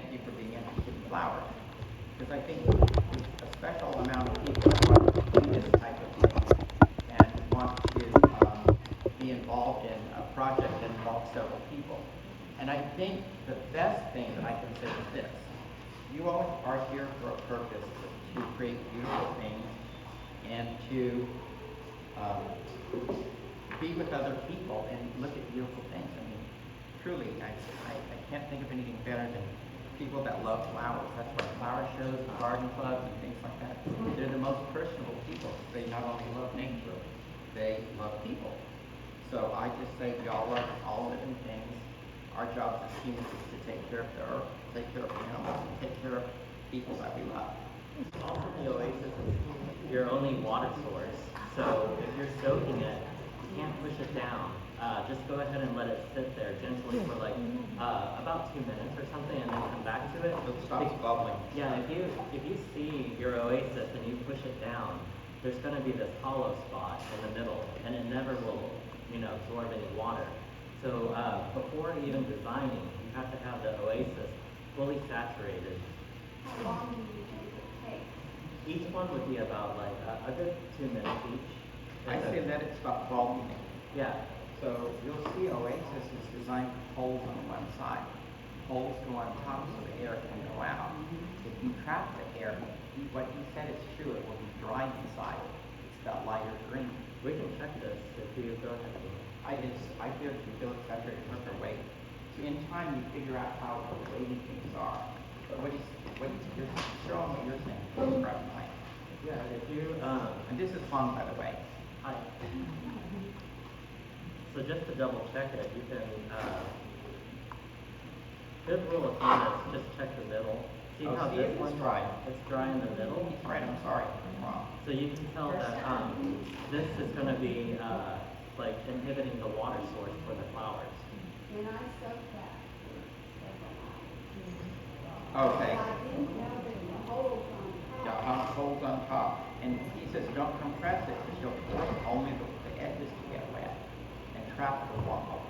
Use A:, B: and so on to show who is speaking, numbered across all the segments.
A: thank you for being interested in flowers. Because I think a special amount of people want to do this type of thing and want to be involved in a project that involves several people. And I think the best thing that I can say is this. You all are here for a purpose to create beautiful things and to be with other people and look at beautiful things. I mean, truly, I can't think of anything better than people that love flowers. That's why flower shows, garden clubs, and things like that, they're the most personable people. They not only love nature, they love people. So I just say we all love all living things. Our job as humans is to take care of the earth, take care of animals, and take care of people that we love.
B: Also, the oasis is your only water source. So if you're soaking it, you can't push it down. Just go ahead and let it sit there gently for like about 2 minutes or something, and then come back to it.
A: So it stops bubbling.
B: Yeah, if you see your oasis and you push it down, there's going to be this hollow spot in the middle, and it never will, absorb any water. So before even designing, you have to have the oasis fully saturated.
C: How long do you think it takes?
B: Each one would be about like a good 2 minutes each.
A: I say let it stop bubbling.
B: Yeah.
A: So you'll see Oasis is designed with holes on one side. Holes go on top so the air can go out. If you trap the air, what you said is true, it will be dry inside. It's that lighter green.
B: We can check this if you go ahead.
A: I feel if you feel it's saturated with the weight. So in time you figure out how weighty things are. But you're showing what you're saying. Right.
B: Yeah, if you
A: and this is fun, by the way.
B: Hi. So just to double check it, you can good rule of thumb is just check the middle. See how this one's
A: dry.
B: It's dry in the middle.
A: He's right, I'm sorry. I'm wrong.
B: So you can tell that this is going to be like inhibiting the water source for the flowers.
C: When I soak that
A: Okay.
C: I didn't know there were holes on top.
A: Yeah, holes on top. And he says don't compress it because you'll force only the edges to get wet and trap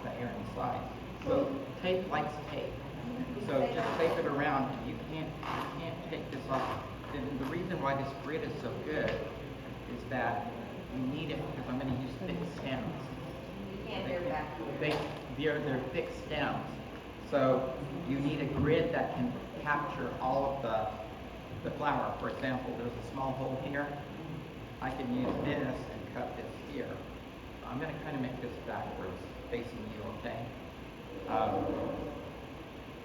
A: the air inside. So tape likes tape. So just tape it around. You can't take this off. And the reason why this grid is so good is that you need it because I'm going to use thick stems.
C: You can't hear back.
A: They're thick stems. So you need a grid that can capture all of the flower. For example, there's a small hole here. I can use this and cut this here. I'm going to kind of make this backwards, facing you, okay?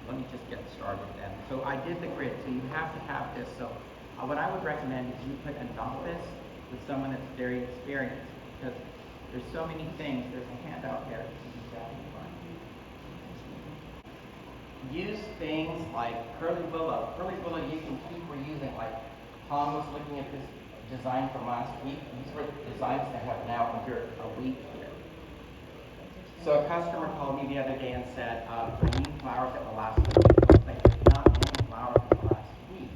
A: Let me just get started then. So I did the grid, so you have to have this. So what I would recommend is you put an office with someone that's very experienced because there's so many things. There's a handout there. Use things like curly willow. Curly willow you can keep reusing. Like Tom was looking at this design from last week. These were designs that have now endured a week here. So a customer called me the other day and said, I need flowers that will last a week. I was like, there's not many flowers that will last a week.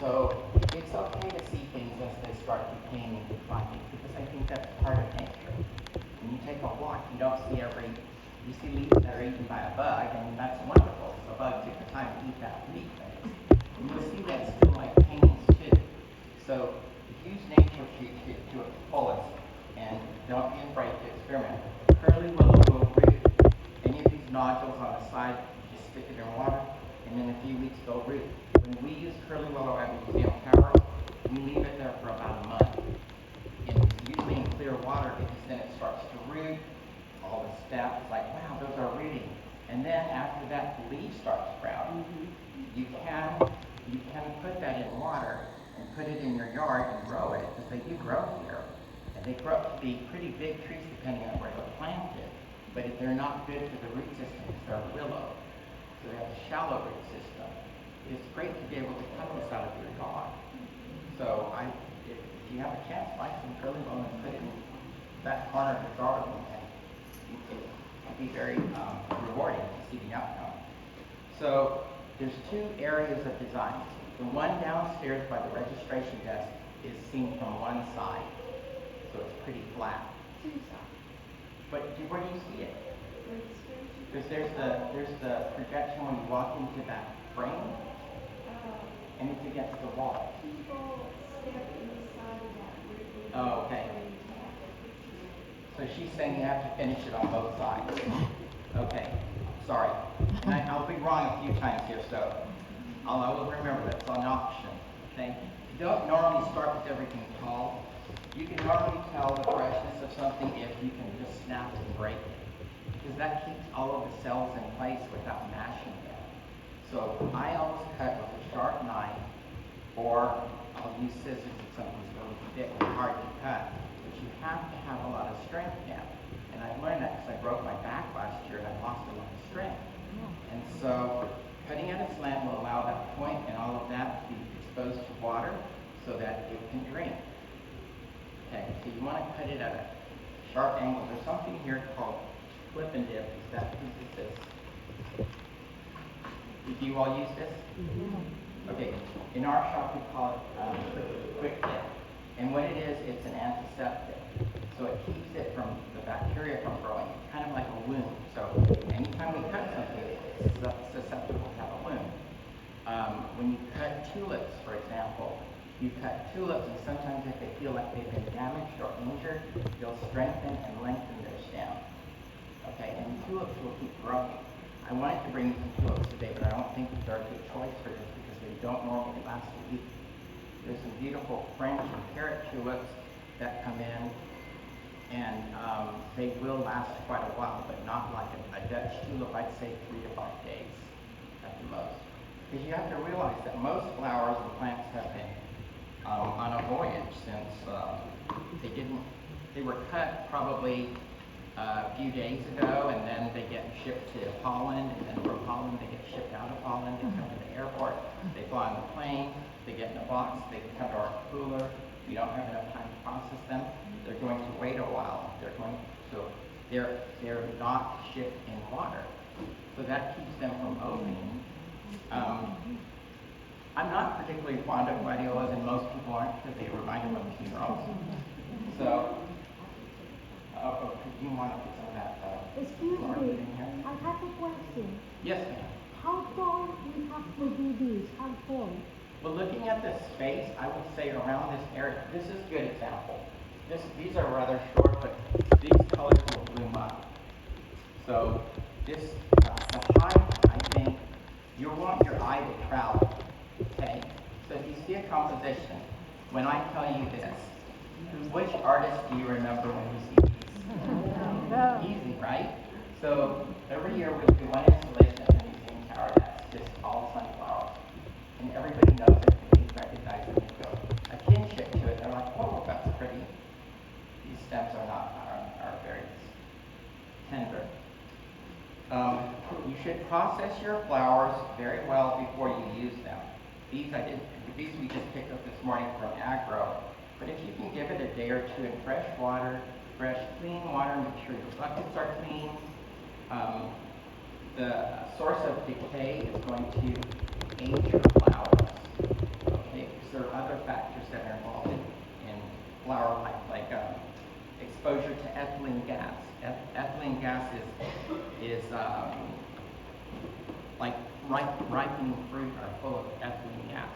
A: So it's okay to see things as they start decaying and declining because I think that's part of nature. When you take a walk, you don't see you see leaves that are eaten by a bug, and that's wonderful. The bug took the time to eat that leaf. And you'll see that still like paintings too. So use nature to its fullest, and don't be afraid to experiment. Curly willow will root. Any of these nodules on the side, just stick it in water, and in a few weeks they'll root. When we use curly willow at Museum Tower, we leave it there for about a month. And it's usually in clear water because then it starts to root. All the steps, like, wow, those are rooting. And then after that, the leaves start to sprout. You can put that in water and put it in your yard and grow it, because they do grow here. And they grow up to be pretty big trees depending on where they're planted. But if they're not good for the root system, because they're willow, so they have a shallow root system, it's great to be able to cut this out of your yard. So if you have a chance, buy some curly willow and put it in that corner of the garden. It can be very rewarding to see the outcome. So there's two areas of design. The one downstairs by the registration desk is seen from one side, so it's pretty flat.
C: Two sides.
A: But where do you see it? Because there's the projection when you walk into that frame, and it's against the wall.
C: People step inside of that ribbon.
A: Oh, okay. So she's saying you have to finish it on both sides. Okay, sorry. And I'll be wrong a few times here, so I will remember that's an option. Okay? You don't normally start with everything tall. You can normally tell the freshness of something if you can just snap and break it, because that keeps all of the cells in place without mashing them. So I always cut with a sharp knife, or I'll use scissors if something's really thick and hard to cut. But you have to have a lot of strength now. And I learned that because I broke my back last year and I lost a lot of strength. And so cutting at a slant will allow that point and all of that to be exposed to water so that it can drain. Okay, so you want to cut it at a sharp angle. There's something here called flip and dip. Is that piece of this? Do you all use this? Mm-hmm. Okay, in our shop we call it quick dip. And what it is, it's an antiseptic. So it keeps it from the bacteria from growing. It's kind of like a wound. So anytime we cut something, it's susceptible to have a wound. When you cut tulips, for example, you cut tulips, and sometimes if they feel like they've been damaged or injured, they'll strengthen and lengthen their stem. Okay, and tulips will keep growing. I wanted to bring you some tulips today, but I don't think they're a good choice for this because they don't normally last a week. There's some beautiful French and carrot tulips that come in, and they will last quite a while, but not like a Dutch tulip. I'd say 3 to 5 days at the most. Because you have to realize that most flowers and plants have been on a voyage since they were cut probably a few days ago, and then they get shipped to Holland, and then from Holland they get shipped out of Holland, they come to the airport, they fly on the plane, they get in a box, they come to our cooler. We don't have enough time to process them. They're going to wait a while. They're not shipped in water. So that keeps them from opening. I'm not particularly fond of gladiolas, and most people aren't because they remind them of funerals. So, you want to put some of that
D: Excuse
A: garlic
D: me,
A: in here?
D: I have a question.
A: Yes, ma'am.
D: How tall we have to do this? How tall?
A: Well, looking at the space, I would say around this area, this is a good example. These are rather short, but these colors will bloom up. So this, the height, I think, you want your eye to travel, okay? So if you see a composition, when I tell you this, which artist do you remember when you see these? Easy, right? So every year we do one installation at the museum tower that's just all sunflowers. And everybody knows it, and they recognize it and go a kinship to it. They're like, oh, that's pretty. These stems are very tender. You should process your flowers very well before you use them. These we just picked up this morning from Agro. But if you can give it a day or two in fresh water, fresh clean water, make sure your buckets are clean. The source of decay is going to age your flowers. Okay, because there are other factors that are involved in flower life, like exposure to ethylene gas. Ethylene gas is like ripening fruit are full of ethylene gas.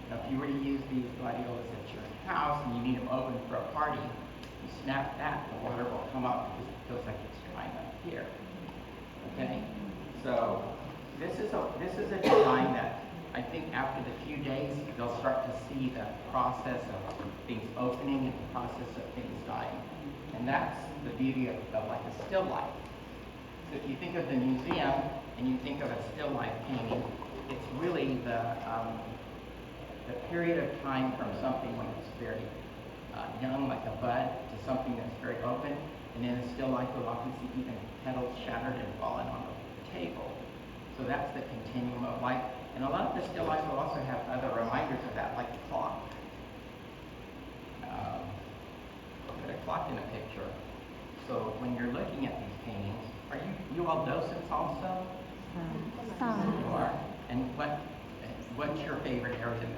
A: Now, if you were to use these gladiolas at your house and you need them open for a party, you snap that, the water will come up because it feels like it's drying up here. Okay, so this is a design that I think after the few days they'll start to see the process of things opening and the process of things dying, and that's the beauty of like a still life. So if you think of the museum and you think of a still life painting, it's really the period of time from something when it's very young, like a bud, to something that's very open, and in a still life you'll often see even petals shattered and fallen on the table. So that's the continuum of life. And a lot of the still life will also have other reminders of that, like the clock. Put a clock in a picture. So when you're looking at these paintings, are you all docents also? You are. And what's your favorite area in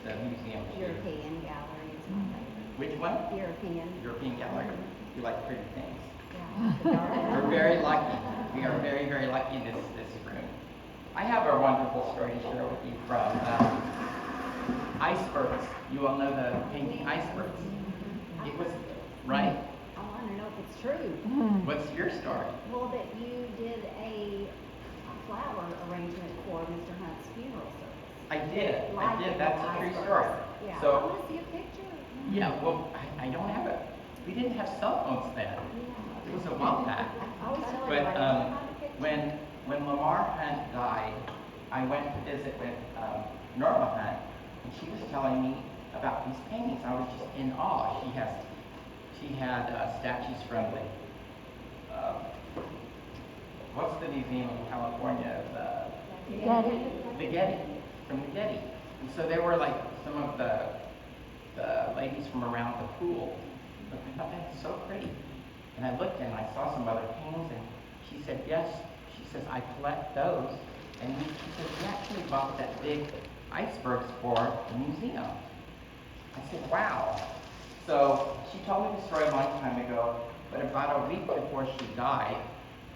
A: the museum?
C: European gallery is my favorite.
A: Which one?
C: European
A: Gallery. You like pretty things.
C: Yeah.
A: We're very lucky. We are very, very lucky in this room. I have a wonderful story to share with you from icebergs. You all know the painting icebergs. It was, right?
C: I want to know if it's true.
A: What's your story?
C: Well, that you did a flower arrangement for Mr. Hunt's funeral service.
A: I did.
C: Like it
A: That's a
C: with
A: true
C: icebergs.
A: story.
C: Yeah, I
A: So,
C: want to see a picture.
A: yeah, well, I don't have it. We didn't have cell phones then.
C: Yeah.
A: It was a while back.
C: I always tell
A: But
C: everybody, "Find a picture."
A: when Lamar Hunt died, I went to visit with Norma Hunt, and she was telling me about these paintings. I was just in awe. She had statues from the what's the museum in California?
D: Getty.
A: The Getty, from the Getty. And so they were like some of the ladies from around the pool. But I thought that's so pretty. And I looked and I saw some other paintings, and she said, yes. She says, I collect those. And she said, we actually bought that big icebergs for the museum. I said, wow. So she told me the story a long time ago, but about a week before she died,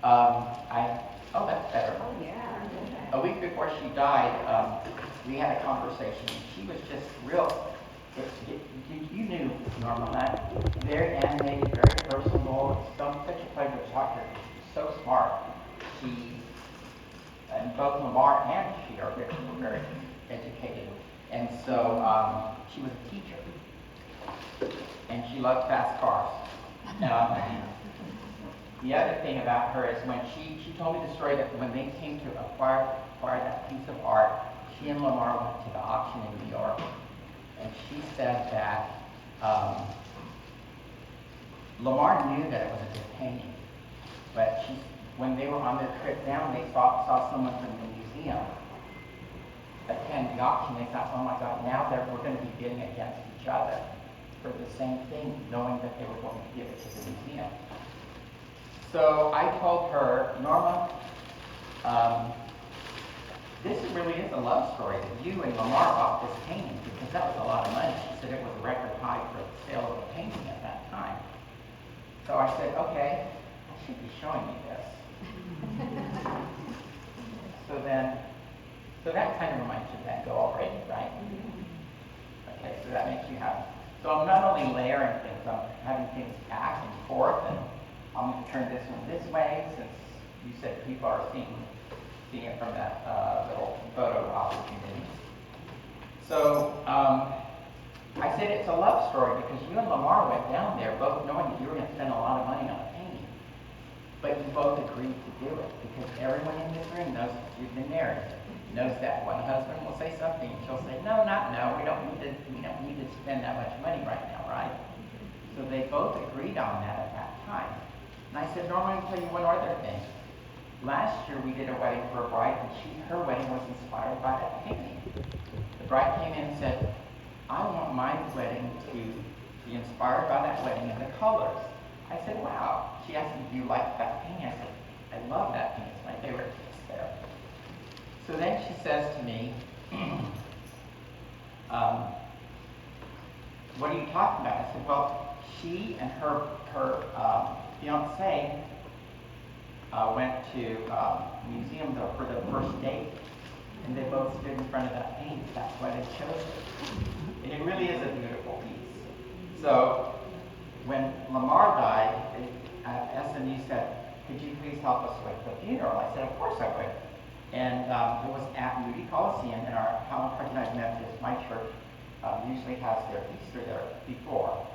A: oh, that's better.
C: Oh, yeah.
A: A week before she died, we had a conversation. She was just real. You knew Norma Hunt. Very animated, very personable. It's such a pleasure to talk to her. She's so smart. And both Lamar and she are very educated. And so she was a teacher. And she loved fast cars. The other thing about her is when she told me the story that when they came to acquire that piece of art, she and Lamar went to the auction in New York. And she said that Lamar knew that it was a good painting, but when they were on their trip down, they saw someone from the museum attend the auction. They thought, oh my God, now we're going to be bidding against each other for the same thing, knowing that they were going to give it to the museum. So I told her, Norma, this really is a love story that you and Lamar bought this painting because that was a lot of money. She said it was a record high for the sale of a painting at that time. So I said, okay, I should be showing you this. So that kind of reminds you of that go already, right? Okay, so that makes you happy. So I'm not only layering things, I'm having things back and forth, and I'm going to turn this one this way since you said people are seeing it from that little photo opportunity. So I said it's a love story because you and Lamar went down there both knowing that you were going to spend a lot of money on a painting. But you both agreed to do it because everyone in this room knows that you've been married. Knows that one husband will say something and she'll say, no, we don't need to spend that much money right now, right? So they both agreed on that at that time. And I said, Norma, I'll tell you one other thing. Last year we did a wedding for a bride and her wedding was inspired by that painting. The bride came in and said, I want my wedding to be inspired by that wedding and the colors. I said, wow. She asked me, do you like that painting? I said, I love that painting. It's my favorite piece there. So then she says to me, what are you talking about? I said, well, she and her fiance went to museum for their first date, and they both stood in front of that painting. That's why they chose it. And it really is a beautiful piece. So when Lamar died, SMU said, could you please help us with the funeral? I said, of course I would. And it was at Moody Coliseum, and our Helen Recognized Methodist, my church, usually has their Easter there before.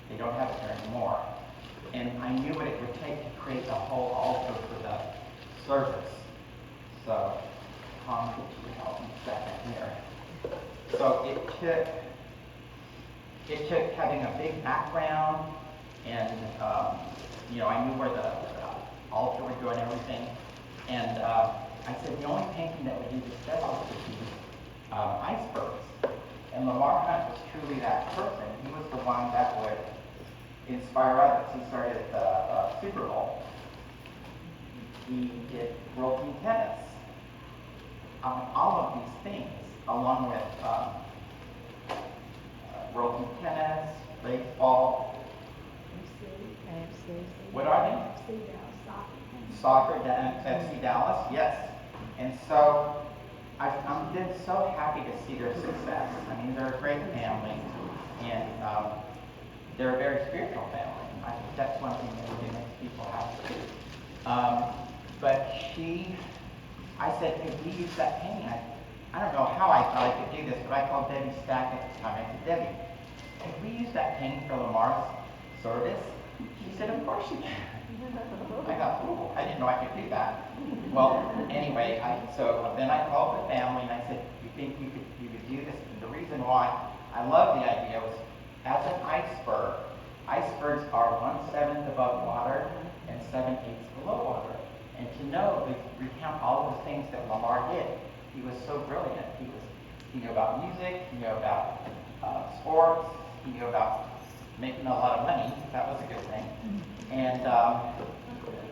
A: They don't have it there anymore. And I knew what it would take to create the whole altar for the service. So, Tom, could you help me a second here? So it took having a big background, and I knew where the altar would go and everything. And I said the only painting that would do the special would be icebergs. And Lamar Hunt was truly that person. He was the one that would inspire others. He started the Super Bowl. He did World Team Tennis. All of these things, along with World Team Tennis, baseball. What are they? Soccer, FC Dallas, yes. And so I'm been so happy to see their success. I mean, they're a great family, and they're a very spiritual family. I think that's one thing that really makes people happy too. But I said, could we use that painting? I don't know how I thought I could do this, but I called Debbie Stack at the time. I said, Debbie, could we use that painting for Lamar's service? She said, of course you can. I thought, oh, I didn't know I could do that. Well, anyway, so then I called the family and I said, you think you could do this? And the reason why I love the idea was, as an iceberg, icebergs are 1/7 above water and 7/8 below water. And to know, to recount all of the things that Lamar did, he was so brilliant. He knew about music, he knew about sports, he knew about making a lot of money. That was a good thing. And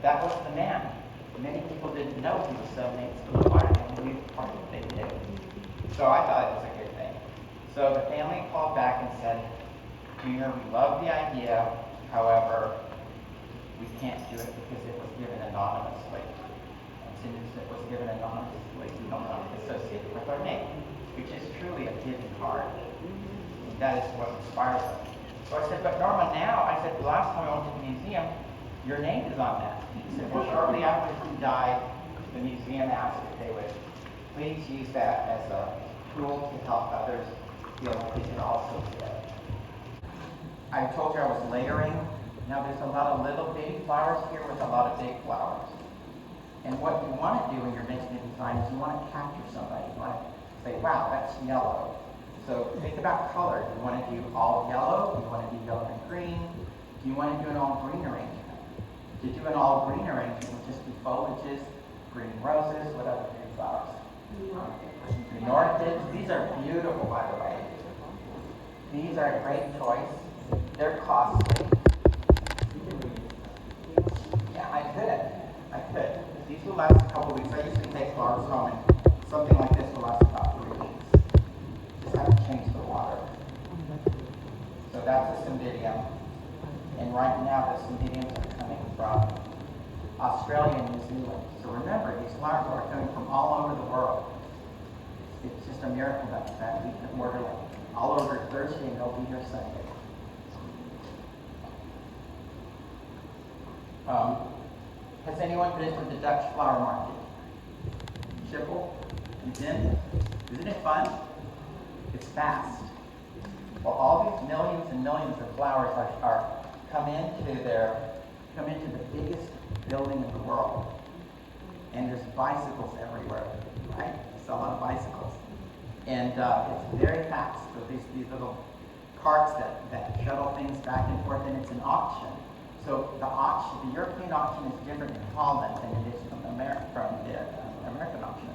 A: that was the man. Many people didn't know he was 7/8 below water, and believe part of what they did. So I thought it was a good thing. So the family called back and said, Junior, we love the idea, however, we can't do it because it was given anonymously. And since it was given anonymously, we don't want to associate it with our name, which is truly a giving heart. That is what inspires us. So I said, but Norma, now, I said, the last time I went to the museum, your name is on that. He said, well, shortly after he died, the museum asked if they would please use that as a tool to help others feel like they could also give. I told you I was layering. Now there's a lot of little bitty flowers here with a lot of big flowers. And what you want to do when you're making a design is you want to capture somebody. You want to say, wow, that's yellow. So think about color. Do you want to do all yellow? Do you want to do yellow and green? Do you want to do an all green arrangement? To do an all green arrangement would just be foliages, green roses, what other green flowers? Green orchids. These are beautiful, by the way. These are a great choice. They're costly. Yeah, I could. These will last a couple weeks. I usually take flowers home, and something like this will last about 3 weeks. Just have to change the water. So that's a cymbidium. And right now, the cymbidiums are coming from Australia and New Zealand. So remember, these flowers are coming from all over the world. It's just a miracle that we can order all over Thursday and they'll be here Sunday. Has anyone been to the Dutch flower market? Schiphol? You've been? Isn't it fun? It's fast. Well, all these millions and millions of flowers come into the biggest building in the world. And there's bicycles everywhere, right? There's a lot of bicycles. And it's very fast. So these little carts that shuttle things back and forth, and it's an auction. So the European auction is different in Holland than it is from the American auction.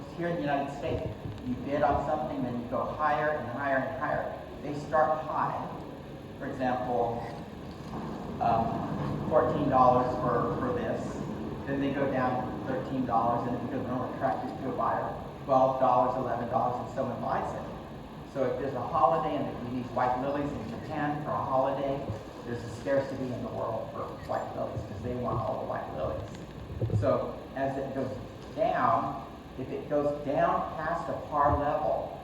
A: Just here in the United States, you bid on something, then you go higher and higher and higher. They start high. For example, $14 for this. Then they go down $13, and if you go more attractive to a buyer, $12, $11, and someone buys it. So if there's a holiday and you need white lilies in Japan for a holiday, there's a scarcity in the world for white lilies because they want all the white lilies. So as it goes down, if it goes down past a par level,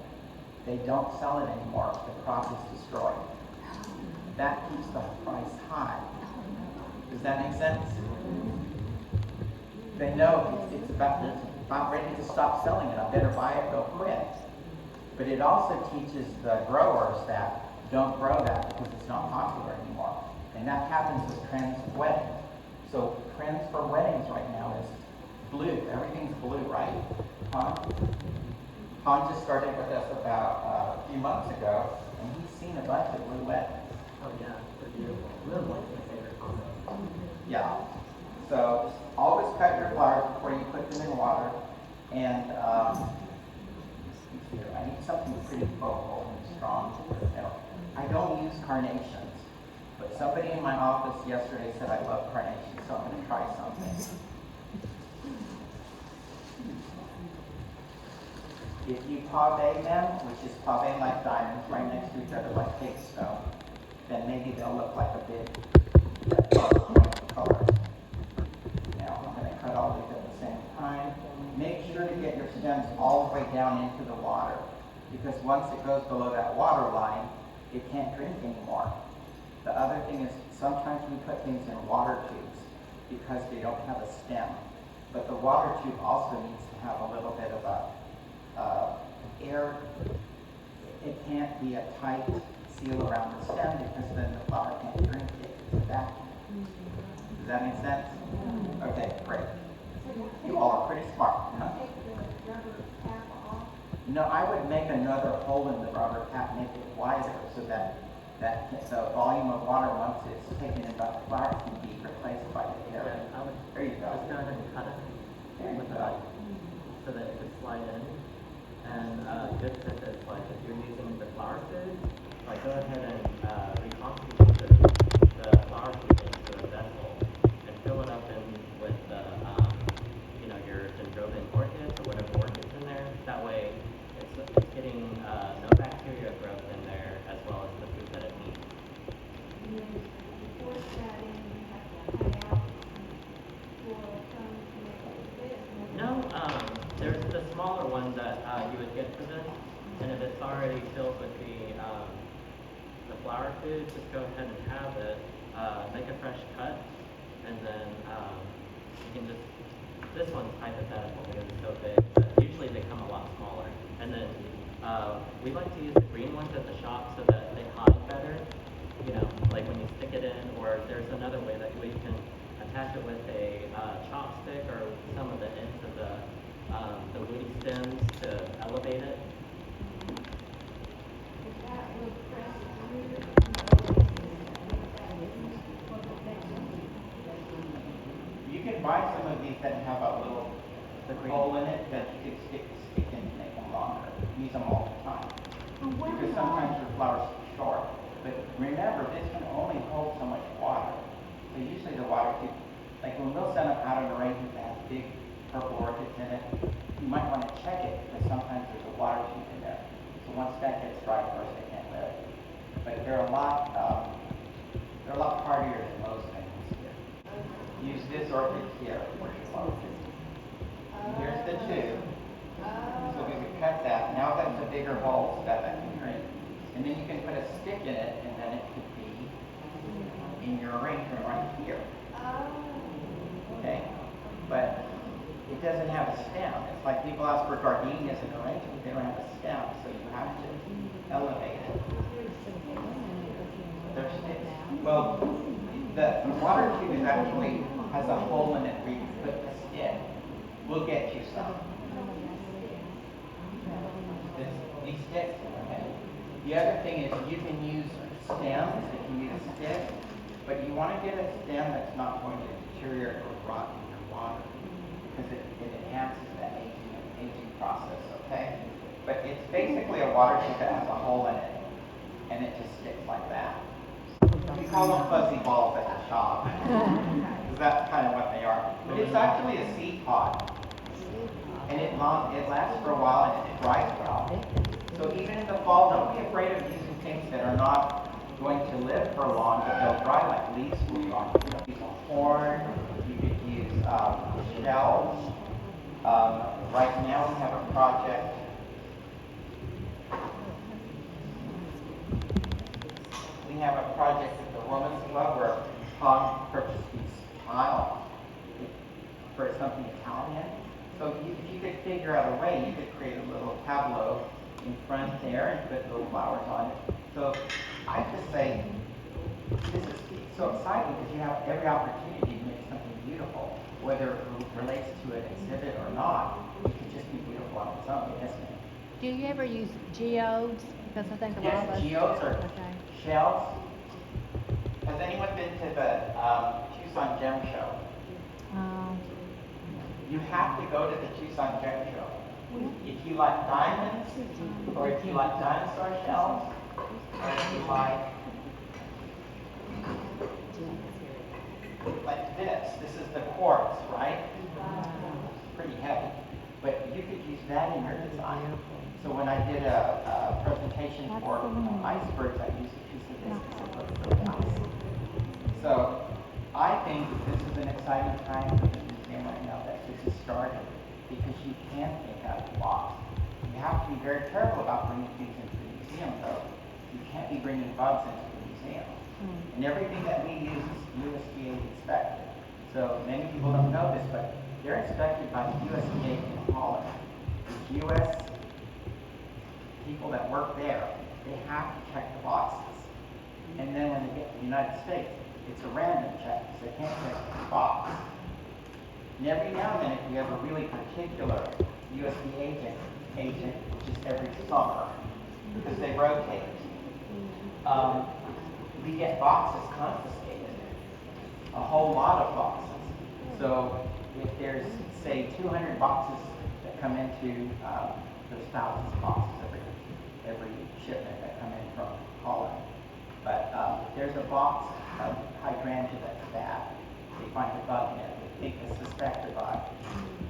A: they don't sell it anymore. The crop is destroyed. That keeps the price high. Does that make sense? They know it's about ready to stop selling it. I better buy it real quick. But it also teaches the growers that don't grow that because it's not popular anymore. And that happens with trends of weddings. So trends for weddings right now is blue. Everything's blue, right? Han just started with us about a few months ago, and he's seen a bunch of blue weddings.
B: Oh yeah, they're beautiful. Blue one's my favorite combo.
A: Yeah. So always cut your flowers before you put them in water. And I need something pretty vocal and strong. I don't use carnations, but somebody in my office yesterday said I love carnations, so I'm going to try something. If you pave them, which is pave like diamonds right next to each other like cake stone, then maybe they'll look like a big color. Now I'm going to cut all these at the same time. Make sure sure to get your stems all the way down into the water, because once it goes below that water line, it can't drink anymore. The other thing is sometimes we put things in water tubes because they don't have a stem. But the water tube also needs to have a little bit of air. It can't be a tight seal around the stem because then the flower can't drink it. It's a vacuum. Does that make sense? Okay, great. You all are pretty smart. Huh? No, I would make another hole in the rubber cap, make it wider so that the volume of water, once it's taken in by the flower, can be replaced by the air.
B: Yeah, I would
A: There you go.
B: just go ahead and cut it
A: There you
B: with
A: go.
B: so that it could slide in. And good tip is like if you're using the flower food, like go ahead and reconstitute the flower food into a vessel and fill it up in with the your dendrobium orchids or whatever orchids in there. That way it's getting no bacteria growth in there as well as the food that it needs. No, there's the smaller one that you would get for this, and if it's already filled with the flower food, just go ahead and have it, make a fresh cut, and then you can just, this one's hypothetical because it's so big, but usually they come a lot smaller. And then we like to use the green ones at the shop so that they hide better, like when you stick it in, or there's another way that we can attach it with a chopstick or some of the ends of the woody stems to elevate it.
A: You can buy some of these that have a little hole in it that you could stick in and make them longer. Use them all the time. Because sometimes your flowers are short. But remember, this can only hold so much water. So usually the water tube, like when we'll send them out an arrangement that has big purple orchids in it, you might want to check it because sometimes there's a water tube in there. So once that gets dry, of course they can't live. But they're a lot hardier than most things. Use this orchid here for your flower tube. Here's the tube. So we would cut that. Now that's a bigger hole so that can drink. And then you can put a stick in it, and then it could be in your arrangement right here. Okay? But it doesn't have a stem. It's like people ask for gardenias in arrangement. They don't have a stem, so you have to elevate it. There's sticks. Well, the water tube is actually has a hole in it where you can put a stick. We'll get you some. These sticks, okay? The other thing is you can use stems if you need a stick, but you want to get a stem that's not going to deteriorate or rot in your water because it enhances that aging process, okay? But it's basically a water tube that has a hole in it, and it just sticks like that. We call them fuzzy balls at the shop, because that's kind of what they are. But it's actually a seed pod, and it lasts for a while and it dries well. So even in the fall, don't be afraid of using things that are not going to live for long, but they'll dry like leaves will dry. You could use a horn, you could use shells. Right now we have a project. We have a project at the Women's Club where Tom purchased these tile for something Italian. So if you could figure out a way, you could create a little tableau in front there and put little flowers on it. So I have to say, this is so exciting because you have every opportunity to make something beautiful, whether it relates to an exhibit or not. It could just be beautiful on its own, isn't it?
D: Do you ever use geodes? Because I think a lot of us.
A: Yes, geodes are
D: Okay.
A: shells. Has anyone been to the Tucson Gem Show? You have to go to the Tucson Gem Show. If you like diamonds, or if you like dinosaur shells, or if you like this is the quartz, right? It's pretty heavy, but you could use that in your design. So when I did a presentation for icebergs, I used a piece of this because it looks really nice. So I think this is an exciting time for the museum right now that this is started. because you can't make out the box. You have to be very careful about bringing things into the museum, though. You can't be bringing bugs into the museum. And everything that we use is USDA inspected. So many people don't know this, but they're inspected by the USDA in Holland. The US people that work there, they have to check the boxes. And then when they get to the United States, it's a random check, so they can't check the box. And every now and then, if we have a really particular USDA agent, which is every summer, because they rotate, we get boxes confiscated, a whole lot of boxes. So if there's, say, 200 boxes that come into, there's thousands of boxes every shipment that come in from Holland. But if there's a box of hydrangea that's bad, they find a bug in it, they think it's suspected bug,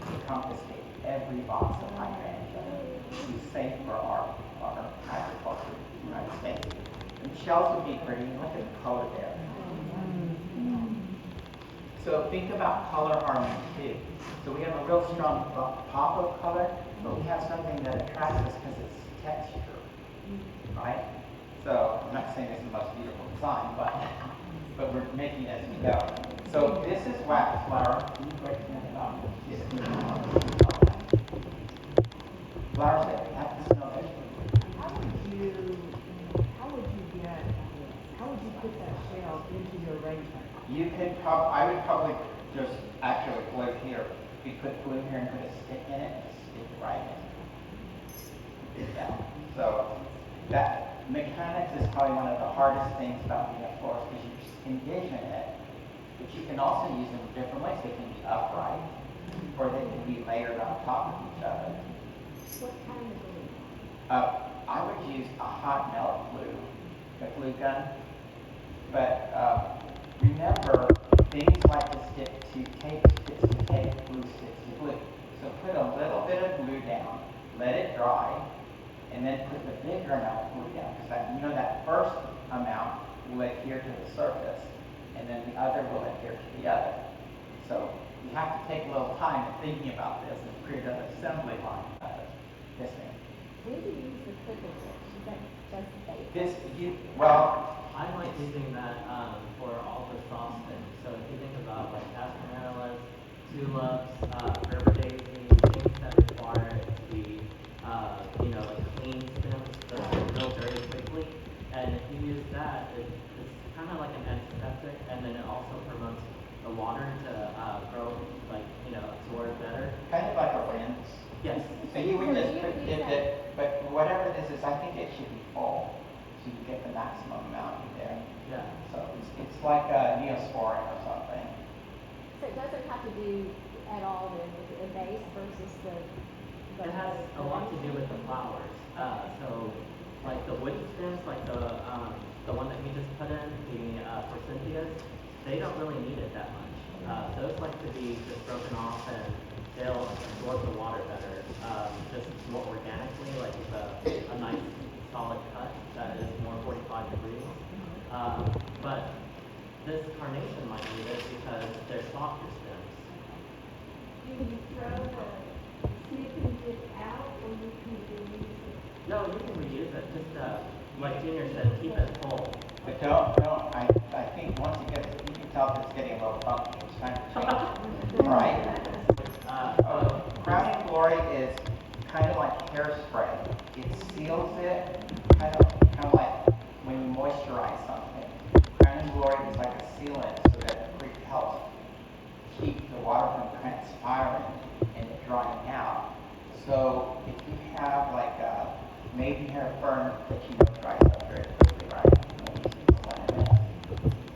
A: they confiscate every box of hydrangea to be safe for our agriculture in the United States. And shells would be pretty, look at the color there. So think about color harmony too. So we have a real strong pop of color, but we have something that attracts us because it's texture, right? So I'm not saying it's the most beautiful design, but we're making it as we go. So this is wax flower. Can you break it up? Flowers that have to smell good.
E: How would you put that shell into your arrangement?
A: You could I would probably just actually glue here. You put glue here and put a stick in it, and stick it right in. Yeah. So that mechanics is probably one of the hardest things about being a florist because you just envision it, but you can also use them in different ways. They can be upright, or they can be layered on top of each other.
D: What kind of glue?
A: I would use a hot melt glue, a glue gun. But remember, things like to stick to tape, sticks to tape, glue sticks to glue. So put a little bit of glue down, let it dry, and then put the bigger amount of glue down. Because that first amount will adhere to the surface, and then the other will adhere to the other. So you have to take a little time thinking about this and create an assembly line of it. Yes, ma'am.
C: Where do you use the clipper tip? Is that just basic?
B: I like using that for all the soft things. So if you think about like castanarelas, tulips, river daisy, things that require it to be, like clean stems that grow very quickly. And if you use that, it's kind of like an antiseptic, and then it also promotes the water to grow, absorb better.
A: Kind of like a rinse.
B: Yes.
A: So you would just dip it, but whatever this is, I think it should be full, so you get the maximum amount in there.
B: Yeah.
A: So it's like a neosporin or something.
C: So it doesn't have to do at all with the base versus the.
B: It has a lot to do with the flowers. So like the wood stems, like the one that we just put in, the forsythias, they don't really need it that much. Those like to be just broken off and they'll absorb the water better, just more organically, like with a nice solid cut that is more 45 degrees. But this carnation might need it because they're softer stems.
D: You can throw the snipping it out, or you can reuse it.
B: No, you can reuse it. Just like Junior said, keep it full.
A: But don't, I think once you can tell if it's getting a little funky, it's time to change. All right? Crowning Glory is kind of like hairspray. It seals it, kind of like when you moisturize something. Crowning Glory is like a sealant, so that it helps keep the water from transpiring and it drying out. So if you have like a maidenhair fern that you know dries up very quickly, right?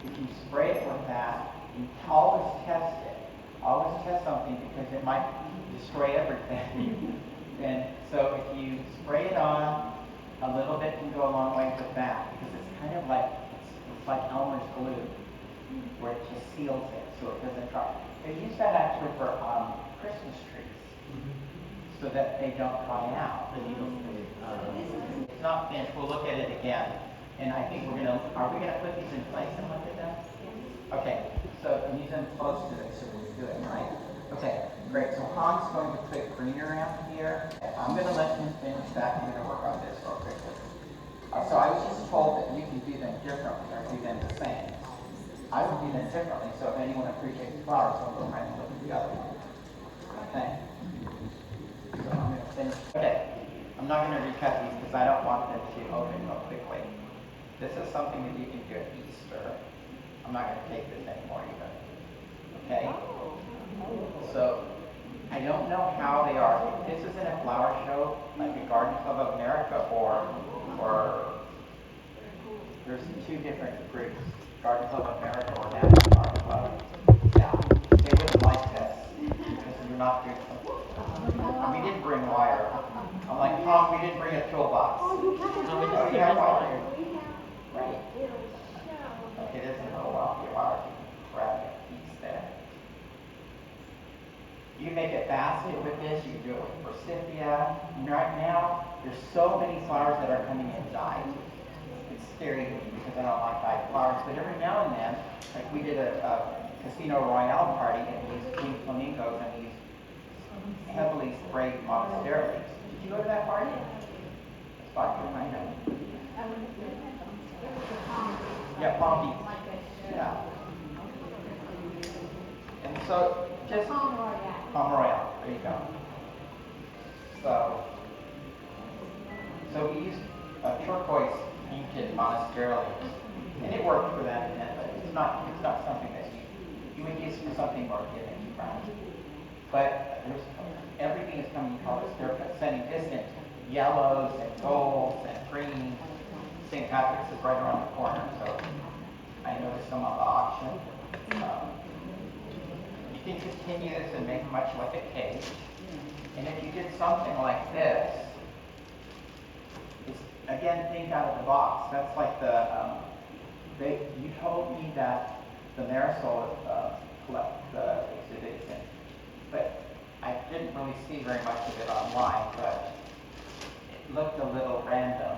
A: If you spray it with that, you always test it. Always test something because it might destroy everything. And so if you spray it on, a little bit can go a long way with that because it's kind of like, it's like Elmer's glue where it just seals it so it doesn't dry. They use that actually for Christmas trees so that they don't dry out.
B: The needles.
A: It's not finished. We'll look at it again. And I think are we gonna put these in place and look at them? Okay, so use them close to it so we can do it, right? Okay, great. So Han's going to put greener around here. I'm gonna let him finish that, I'm gonna work on this real quickly. So I was just told that you can do them differently, or do them the same. I would do them differently, so if anyone appreciates flowers, I'll go ahead and look at the other one. Okay. So I'm gonna finish. Okay, I'm not gonna recut these because I don't want them to open real quickly. This is something that you can do at Easter. I'm not gonna take this anymore either. Okay? So, I don't know how they are. If this is in a flower show, like a Garden Club of America, or there's two different groups, Garden Club of America or National Garden Club. Yeah, they wouldn't like this because you're not doing something. We didn't bring wire. I'm like, Tom, we didn't bring a toolbox. Oh, you have wire here. Right. Okay, this is a little wonky wire. Grab a piece there. You make a basket with this, you can do it with forsythia. And right now, there's so many flowers that are coming in dyed. It's scary to me because I don't like dyed flowers, but every now and then, like we did a Casino Royale party and we used pink flamingos and we used heavily sprayed monstera leaves. Did you go to that party? It's about your mind. Yeah, Palm Beach. Yeah. And so, just Palm Royale. There you go. So we used turquoise painted monstera leaves, and it worked for that event, but it's not something that you would use for something more giving, right? But everything is coming in colors. They're sending distant yellows and golds and greens. St. Patrick's is right around the corner, so I noticed some on the auction. You can continue this and make much like a cake. And if you did something like this, it's, again, think out of the box. That's like you told me that the Marisol collect the exhibits in, but I didn't really see very much of it online, but it looked a little random,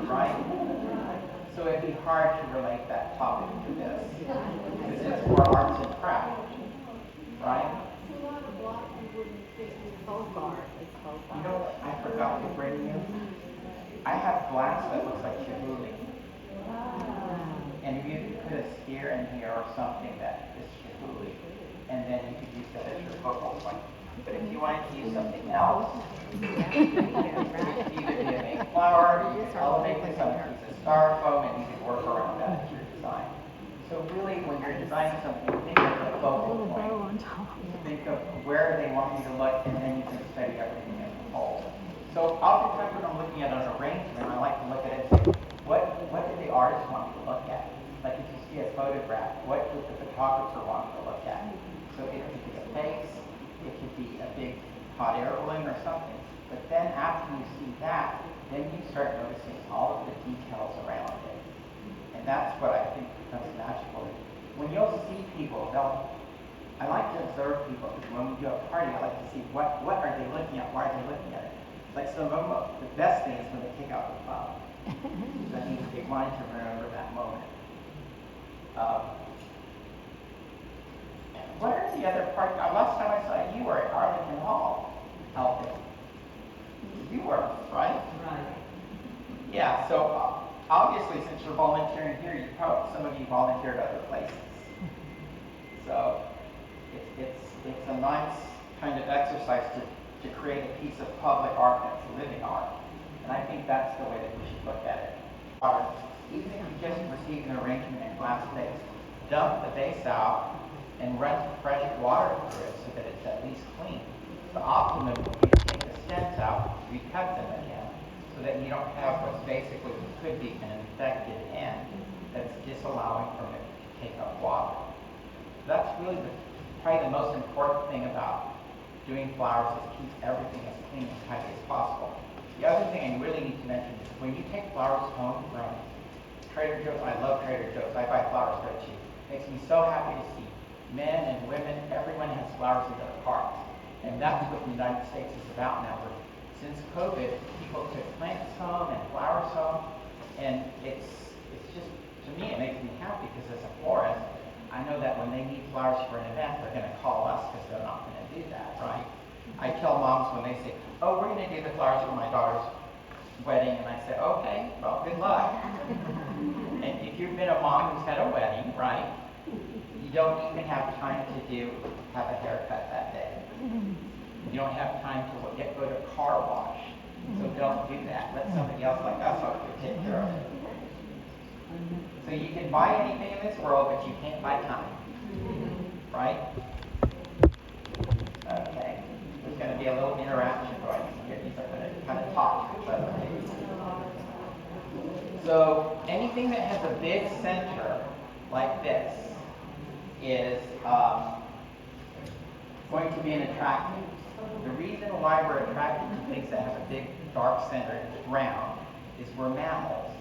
A: right? So it'd be hard to relate that topic to this, because it's more arts and crafts, right? You know, I forgot to bring you. I have glass that looks like Shibuli. And you could put a spear in here or something that is Shibuli, and then you could use that as your focal point. But if you wanted to use something else, you could either be a main flower, you could elevate this on a piece of styrofoam, and you could work around that as your design. So really, when you're designing something, think of the focal point. Think of where they want you to look, and then you can study everything as a whole. So oftentimes when I'm looking at an arrangement, I like to look at it and say, what did the artist want you to look at? Like if you see a photograph, what did the photographer want you to look at? So it could be a face, it could be a big hot air balloon or something. But then after you see that, then you start noticing all of the details around it. And that's what I think becomes magical. When you'll see people, I like to observe people, because when we do a party, I like to see what are they looking at, why are they looking at it. Like some of them, the best thing is when they take out the phone. That means they wanted to remember that moment. What are the other parts? Last time I saw you were at Arlington Hall helping. You were, right?
E: Right.
A: Yeah, so obviously since you're volunteering here, some of you volunteered other places. So it's a nice kind of exercise to create a piece of public art that's living art. And I think that's the way that we should look at it. Even if you just receive an arrangement in glass vase, dump the vase out and run fresh water through it so that it's at least clean. The optimum would be to take the stems out, recut them again, so that you don't have what's basically could be an infected end that's disallowing from it to take up water. That's really probably the most important thing about doing flowers is keep everything as clean and tidy as possible. The other thing I really need to mention is when you take flowers home from Trader Joe's, I love Trader Joe's, I buy flowers so cheap. It makes me so happy to see men and women, everyone has flowers in their parks. And that's what the United States is about now. Since COVID, people took plants home and flowers home, and it's just, to me, it makes me happy because as a florist, I know that when they need flowers for an event, they're going to call us because they're not going to do that, right? I tell moms when they say, oh, we're gonna do the flowers for my daughter's wedding, and I say, okay, well, good luck. And if you've been a mom who's had a wedding, right, you don't even have time to have a haircut that day. You don't have time to go to car wash. So don't do that. Let somebody else like us help you take care of it. So you can buy anything in this world, but you can't buy time. Right? Okay. There's going to be a little interaction going on here. These are going to kind of talk to each other. So anything that has a big center like this is going to be an attractant. The reason why we're attracted to things that have a big dark center and round is we're mammals,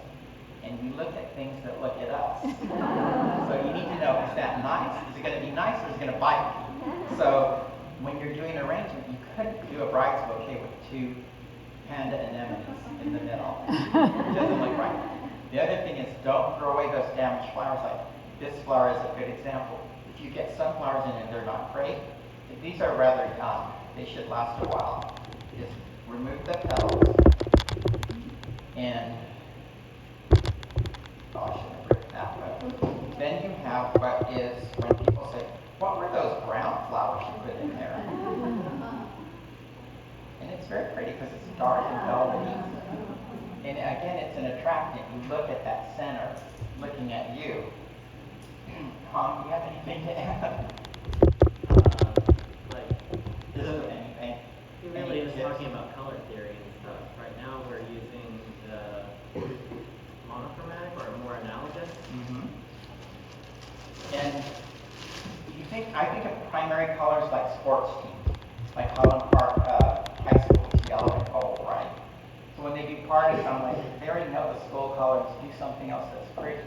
A: and we look at things that look at us. So you need to know, is that nice? Is it going to be nice or is it going to bite me? So when you're doing an arrangement, you couldn't do a bride's bouquet with two panda anemones in the middle. It doesn't look right. The other thing is, don't throw away those damaged flowers. Like this flower is a good example. If you get sunflowers in and they're not great, if these are rather young, they should last a while. Just remove the petals and oh, I shouldn't have written that, but then you have what is when people say, what were those brown flowers you put in there? And it's very pretty because it's dark and velvety. And again, it's an attractant. You look at that center, looking at you. Tom, do you have anything to add? Anything?
B: He really is talking about color theory and stuff. Right now we're using the monochromatic or more analogous.
A: Mm-hmm. And I think of primary colors like sports teams, like Holland Park High School is yellow and gold, right? So when they do parties, I'm like, they already know the school colors, do something else that's pretty.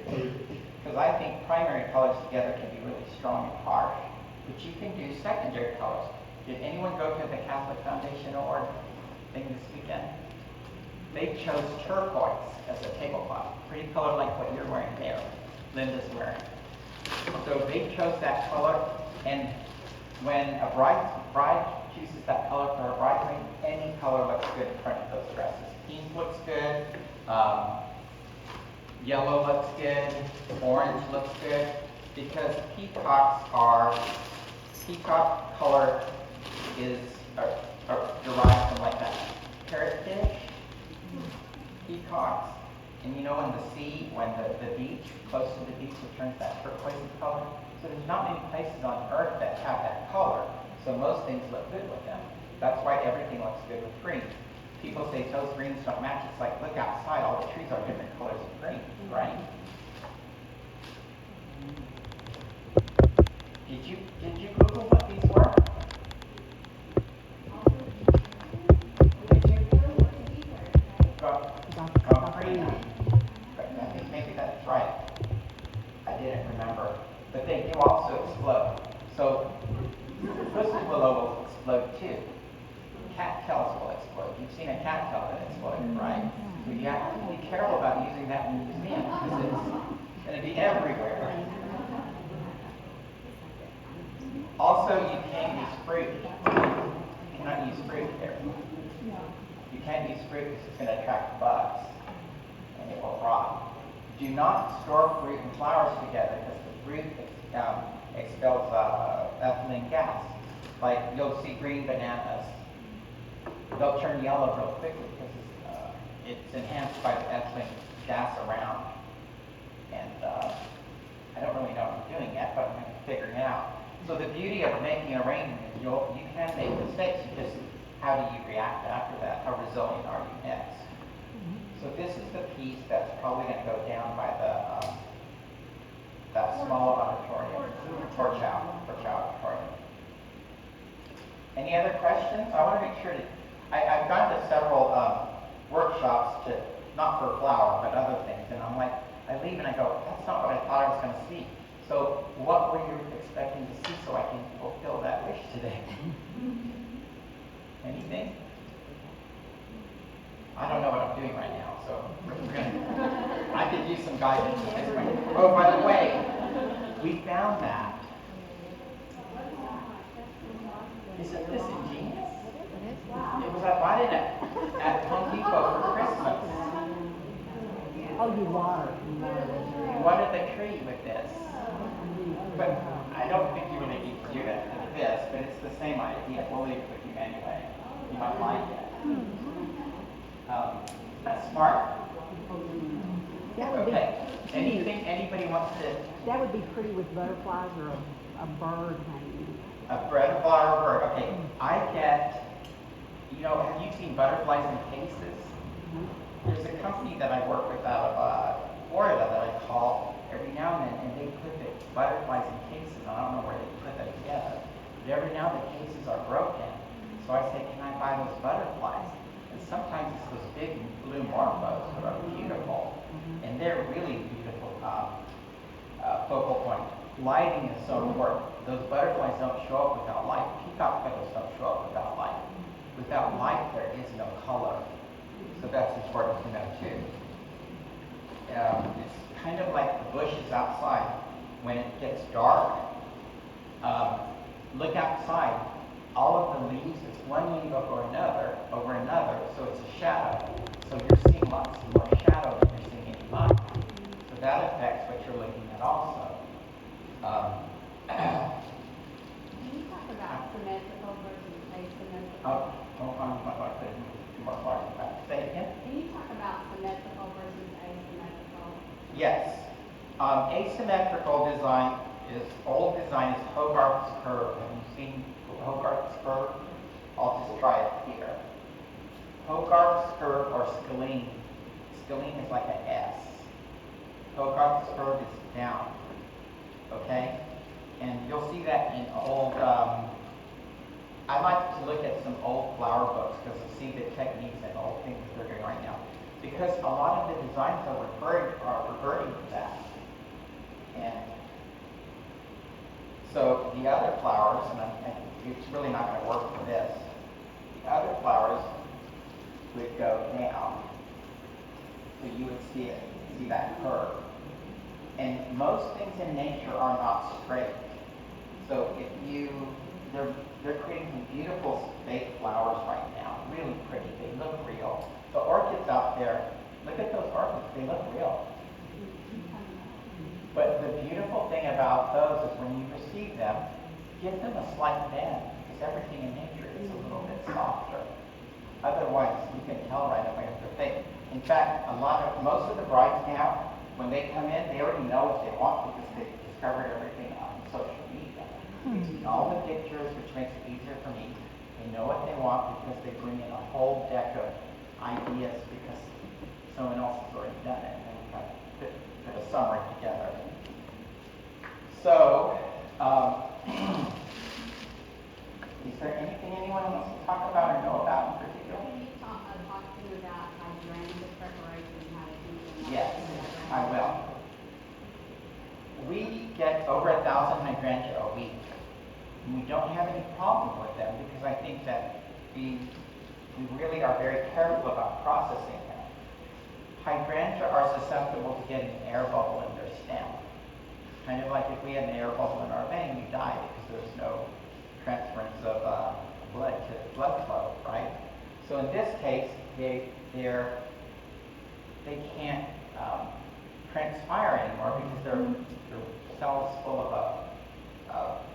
A: Because I think primary colors together can be really strong and harsh, but you can do secondary colors. Did anyone go to the Catholic Foundation Award thing this weekend? They chose turquoise as a tablecloth. Pretty color like what you're wearing there, Linda's wearing. So they chose that color, and when a bride chooses that color for her bridesmaid, any color looks good in front of those dresses. Pink looks good, yellow looks good, orange looks good, because peacock color are derived from like that parrotfish, peacocks, and you know in the sea, when the beach, close to the beach, it turns that turquoise color. So there's not many places on earth that have that color, so most things look good with them. That's why everything looks good with green. People say those greens don't match. It's like, look outside, all the trees are different colors of green, right? Did you Google what these were? Concrete. I think maybe that's right. I didn't remember. But they do also explode. So crystal willow will explode too. Cattails will explode. You've seen a cattail that exploded, right? So you have to be careful about using that in the museum because it's going to be everywhere. Also, you can't use fruit. You cannot use fruit here. You can't use fruit because it's going to attract bugs and it will rot. Do not store fruit and flowers together because the fruit expels ethylene gas. Like you'll see green bananas. They'll turn yellow real quickly because it's enhanced by the ethylene gas around. And I don't really know what I'm doing yet, but I'm going to figure it out. So the beauty of making an arrangement is you can make mistakes. You just, how do you react after that? How resilient are you next? So this is the piece that's probably going to go down by that small auditorium, Torch Auditorium. Any other questions? I want to make sure that I've gone to several workshops not for flower, but other things, and I'm like, I leave and I go, that's not what I thought I was going to see. So what were you expecting to see so I can fulfill that wish today? Anything? I don't know what I'm doing right now, so I could use some guidance at this point. Oh, by the way, we found that. Isn't this ingenious? I bought it at Home Depot for Christmas.
E: Oh, you water.
A: You water the tree with this. But I don't think you really need to do that with this, but it's the same idea. We'll leave it with you anyway. You might like it. That's smart.
E: That would be,
A: Okay. Anything anybody wants to,
E: that would be pretty with butterflies or a bird hanging.
A: a butterfly or bird? Okay. I get, have you seen butterflies in cases? There's a company that I work with out of Florida that I call every now and then, and they put the butterflies in cases. I don't know where they put them together, but every now the cases are broken. So I say, can I buy those butterflies? And sometimes it's those big blue morphos that are beautiful, and they're really beautiful focal point. Lighting is so important. Those butterflies don't show up without light. Peacock feathers don't show up without light. Without light, there is no color. So that's important to know too. It's kind of like the bushes outside. When it gets dark, look outside. All of the leaves, it's one leaf over another, so it's a shadow. So you're seeing lots more shadow than you're seeing any light. So that affects what you're looking at also.
C: Can you talk about symmetrical versus asymmetrical?
A: Hold on, I'm going to put two more slides back. Say it again.
C: Can you talk about symmetrical versus asymmetrical?
A: Yes. Asymmetrical design is, old design is Hogarth's curve. Have you seen Hogarth's curve? I'll just try it here. Hogarth's curve or Scalene. Scalene is like an S. Hogarth's curve is down. Okay? And you'll see that in old, I like to look at some old flower books because I see the techniques and old things that they're doing right now. Because a lot of the designs are reverting to that. And so the other flowers, and it's really not going to work for this, the other flowers would go down. So you would see that curve. And most things in nature are not straight. So they're creating some beautiful fake flowers right now, really pretty. They look real. The orchids out there, look at those orchids, they look real. But the beautiful thing about those is when you receive them, give them a slight bend, because everything in nature is a little bit softer. Otherwise, you can tell right away if they're fake. In fact, most of the brides now, when they come in, they already know what they want because they've discovered everything on social media. They see all the pictures, which makes it easier for me. They know what they want because they bring in a whole deck of ideas because someone else has already done it, and we kind of put a summary together. So, is there anything anyone wants to talk about or know about in particular?
C: Can you talk to me about hydrangea preparation, how to do them?
A: Yes, I will. We get over 1,000 hydrangea a week. And we don't have any problem with them because I think that we really are very careful about processing them. Hydrangea are susceptible to getting an air bubble in their stem. Kind of like if we had an air bubble in our vein, we die because there's no transference of blood flow, right? So in this case, they can't transpire anymore because their cells full of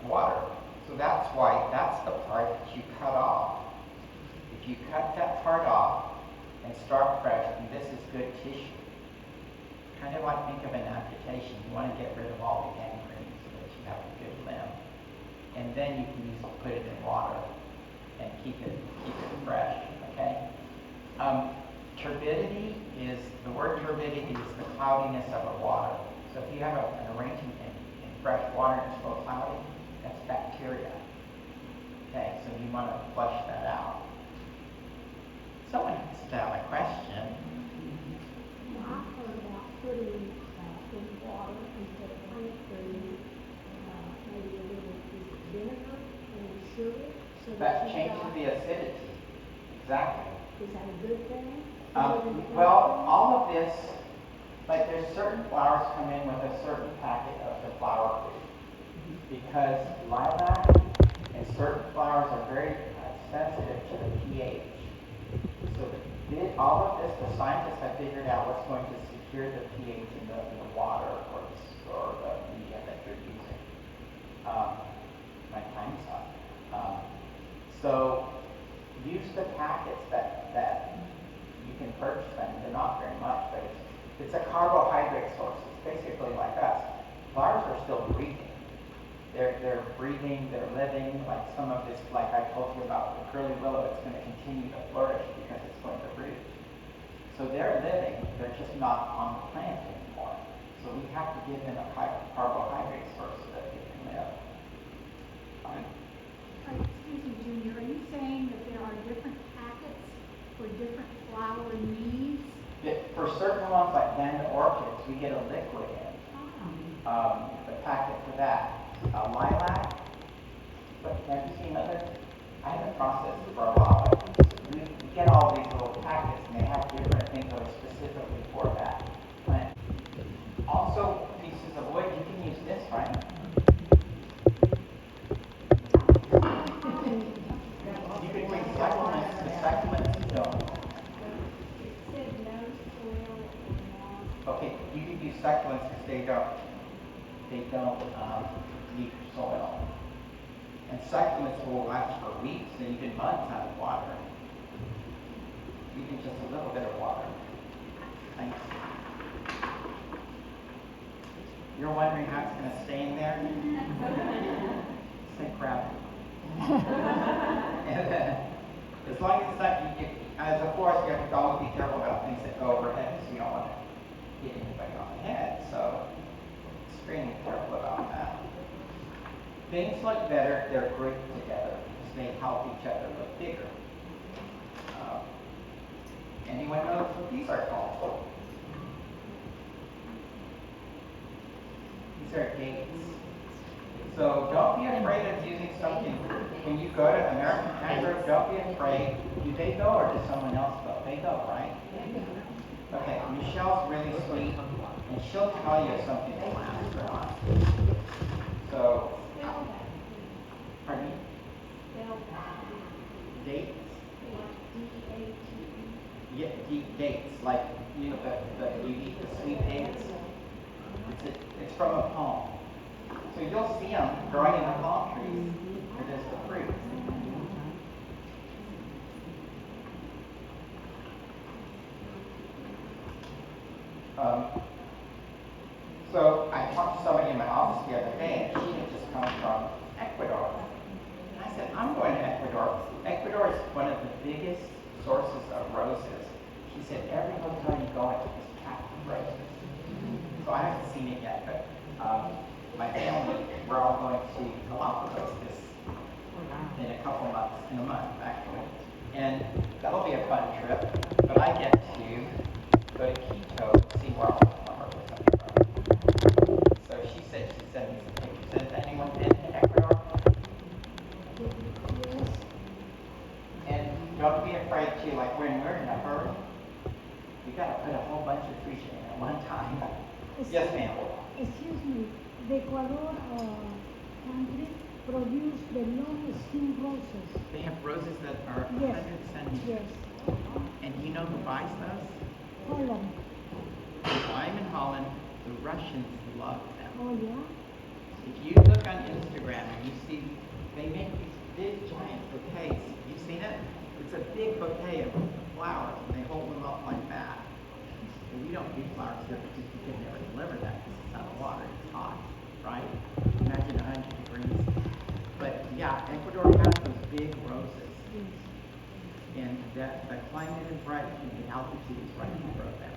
A: water. So that's why that's the part that you cut off. If you cut that part off and start fresh, and this is good tissue. Kind of like think of an amputation. You want to get rid of all the gangrene so that you have a good limb. And then you can put it in water and keep it fresh, okay? Turbidity is, the word turbidity is the cloudiness of a water. So if you have an arrangement in fresh water and it's so cloudy, that's bacteria. Okay, so you want to flush that out. Someone has to have a question.
D: I heard about putting in water instead of honey cream, maybe a little vinegar and sugar. So
A: That
D: you
A: changes
D: got-
A: the acidity. Exactly.
D: Is that a good thing?
A: Well, all of this, like there's certain flowers come in with a certain packet of the flower food. Because lilac and certain flowers are very sensitive to the pH. So all of this, the scientists have figured out what's going to secure the pH in the water or the media that you're using. My time's up. So use the packets that you can purchase them. They're not very much, but it's a carbohydrate source. It's basically like us. Flowers are still breathing. They're breathing, they're living. Like some of this, like I told you about the curly willow, it's going to continue to flourish because it's going to root. So they're living, they're just not on the plant anymore. So we have to give them a carbohydrate source so that they can live.
D: Excuse me, Junior, are you saying that there are different packets for different flower needs?
A: For certain ones like Vanda orchids, we get a liquid in. The packet for that. Lilac, but have you seen other? I haven't processed for a while, but we get all these little packets and they have different things that are specifically for that plant. Also, pieces of wood, you can use this, right? You can take succulents, the succulents don't.
D: It said no soil or moss.
A: Okay, you can use succulents because they don't need soil. And succulents will last for weeks and even months out of water. Even just a little bit of water. Thanks. You're wondering how it's going to stay in there? Stay crowded. As long as it's not, as a forest, you have to always be careful about things that go overhead because you don't want to hit anybody on the head. So, extremely careful about that. Things look better, they're grouped together because they help each other look bigger. Anyone knows what these are called? These are gates. So don't be afraid of using something. When you go to American Plant Group, don't be afraid. Do they go or does someone else go? They go, right? Okay, Michelle's really sweet, and she'll tell you if something will last or not. So, pardon me? Dates? Yeah, dates, like you know, you eat the sweet dates. It's from a palm. So you'll see them growing in the palm trees. It is the fruit. So I talked to somebody in my office the other day, and she had just come from Ecuador. And I said, I'm going to Ecuador. Ecuador is one of the biggest sources of roses. She said, every hotel you go into is packed with roses. So I haven't seen it yet, but my family, we're all going to Galapagos in a couple months, in a month actually. And that'll be a fun trip, but I get to go to Quito and see where all the flowers are coming from. So she said she sent me some pictures. Has anyone been to Ecuador? And don't be afraid to, like when we're in a hurry, we gotta put a whole bunch of trees in at one time. Yes, ma'am.
F: Excuse me, the Ecuador country produce the longest skin roses.
A: They have roses that are
F: Yes.
A: 100 centimeters.
F: Yes.
A: And you know who buys those?
F: Holland.
A: They buy them in Holland. The Russians love them.
F: Oh yeah?
A: If you look on Instagram and you see, they make these big giant bouquets. You've seen it? It's a big bouquet of flowers, and they hold them up like that. And we don't get flowers here because you can never deliver that because it's out of water. It's hot, right? Imagine 100 degrees. But yeah, Ecuador has those big roses. And the climate is right, and the altitude is right to grow them.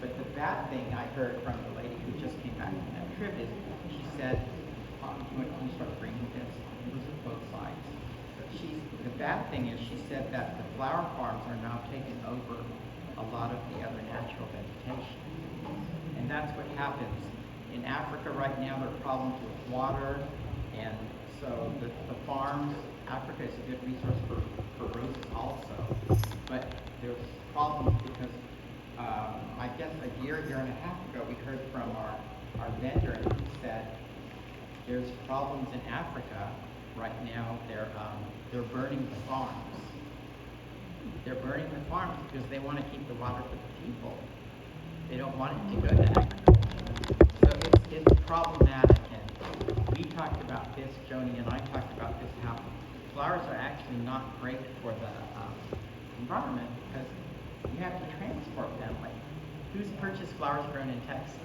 A: But the bad thing I heard from the lady who just came back from that trip is, she said, when you start bringing this, it was at both sides. The bad thing is, she said that the flower farms are now taking over a lot of the other natural vegetation. And that's what happens. In Africa right now, there are problems with water, and so the farms, Africa is a good resource for roses also. But there's problems because I guess a year and a half ago, we heard from our vendor, and he said there's problems in Africa right now. They're burning the farms, They're burning the farms because they want to keep the water for the people. They don't want it to go to agriculture. So it's problematic, and we talked about this, Joni and I talked about this, how flowers are actually not great for the environment because you have to transport them. Like, who's purchased flowers grown in Texas?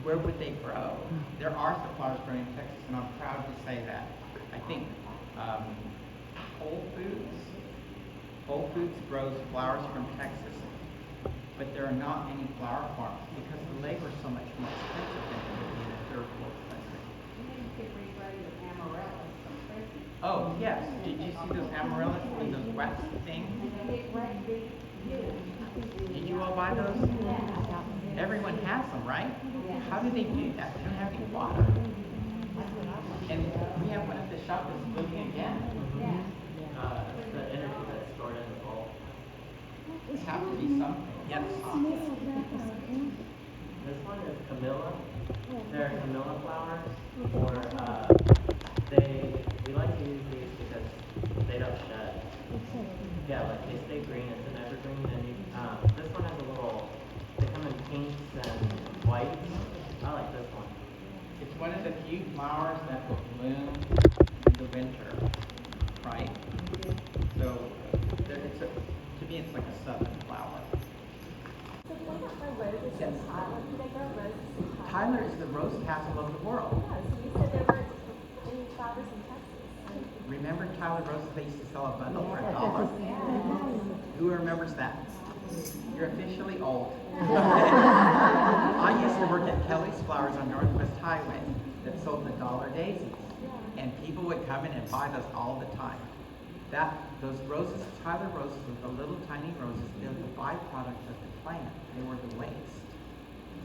A: Where would they grow? There are some flowers grown in Texas, and I'm proud to say that. I think Whole Foods grows flowers from Texas, but there are not any flower farms because the labor is so much more expensive than it would be in a third world country.
C: You need to get rebranded with amaryllis, some crazy.
A: Oh, yes. Did you see those amaryllis and those wax things?
C: Big, red, big, huge.
A: Did you all buy those? Everyone has them, right? How do they do that? They don't have any water. And we have one at the shop that's blooming again.
B: It's the energy that's stored in the bulb.
A: It has to be something. Yes.
B: This one is Camilla. They're Camilla flowers, or we like to use these because they don't shed. Yeah, like they stay green. It's an evergreen, and this one has a little. They come in pinks and whites. I like this one.
A: It's one of the few flowers that will bloom in the winter, right? So to me, it's like a southern flower.
G: So what about the roses in Thailand? Do they grow roses in Thailand?
A: Tyler is the rose capital of the world.
G: No, so you said there weren't any flowers in Texas.
A: Remember Tyler Roses? They used to sell a bundle for $1. Who remembers that? You're officially old. I used to work at Kelly's Flowers on Northwest Highway that sold the dollar daisies. And people would come in and buy those all the time. Those roses, Tyler roses, the little tiny roses, they're the byproduct of the plant. They were the waste.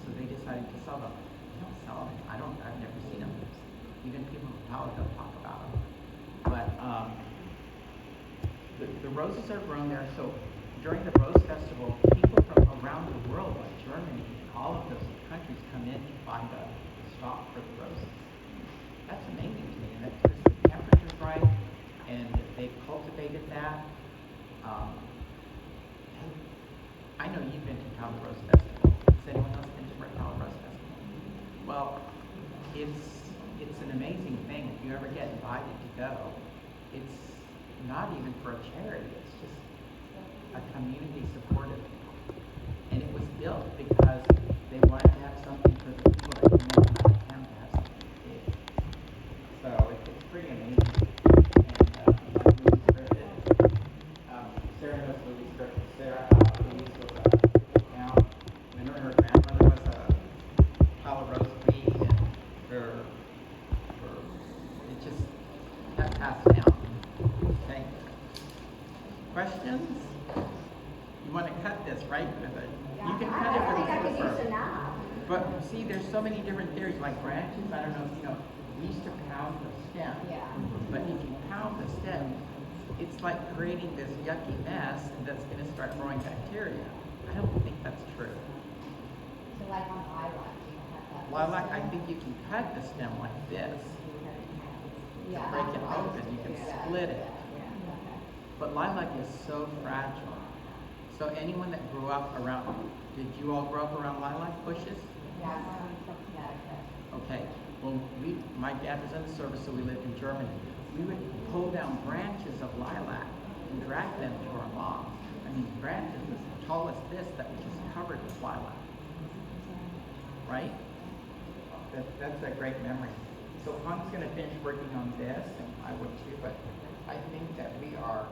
A: So they decided to sell them. They don't sell them. I've never seen them. Even people in Tyler don't talk about them. But the roses are grown there. So during the Rose Festival, people from around the world, like Germany, all of those countries come in to buy the stock for the roses. That's amazing to me. And that's because the temperature's right, and they've cultivated that. I know you've been to Tyler Rose Festival. Has anyone else been to Tyler Rose Festival? Well, it's an amazing thing. If you ever get invited to go, it's not even for a charity. It's just a community supportive. And it was built because they wanted to have something for the people that came out of town to have something big. So it's pretty amazing. And like Louise Griffith, Sarah knows Louise Griffith. Louise was her grandmother was a Tyler Rose queen, and it just got passed down. Okay. Questions? You want to cut this, right? You can cut it with a scissor. But see, there's so many different theories, like branches. I don't know if you know. We used to pound the stem.
C: Yeah.
A: But if you pound the stem, it's like creating this yucky mess that's going to start growing bacteria. I don't think that's true.
C: So like on lilac, you don't have that.
A: Lilac, I think you can cut the stem like this.
C: Yeah.
A: To break it open, you can split it. But lilac is so fragile. So anyone that grew up around, did you all grow up around lilac bushes?
C: Yeah, I'm from Connecticut.
A: Okay, well, my dad was in the service, so we lived in Germany. We would pull down branches of lilac and drag them to our moms. I mean, branches as tall as this that were just covered with lilac. Right? That's a great memory. So Han's going to finish working on this, and I would too, but I think that we are,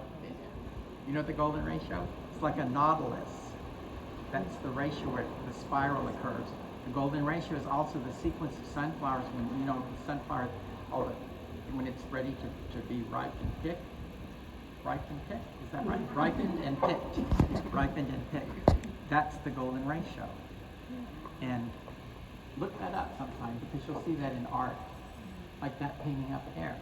A: you know the golden ratio? It's like a nautilus. That's the ratio where the spiral occurs. The golden ratio is also the sequence of sunflowers when, you know, the sunflower, when it's ready to be ripened and picked. Ripened and picked? Is that right? Ripened and picked. Ripened and picked. That's the golden ratio. And look that up sometime because you'll see that in art. Like that painting up there.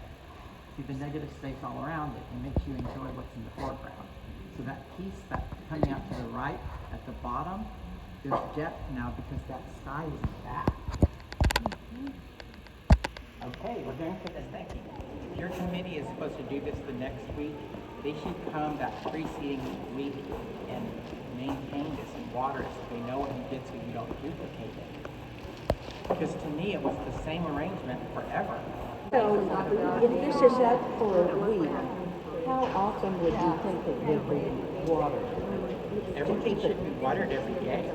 A: See, the negative stays all around it and makes you enjoy what's in the foreground. So that piece that's coming out to the right at the bottom, there's depth now because that sky is back. Okay, we're going for the second.
H: your committee is supposed to do this the next week, they should come that preceding week and maintain this water so they know what you did so you don't duplicate it. Because to me, it was the same arrangement forever.
E: So, if this is up for a week, how often would you think it would be watered?
H: Everything should be watered every day.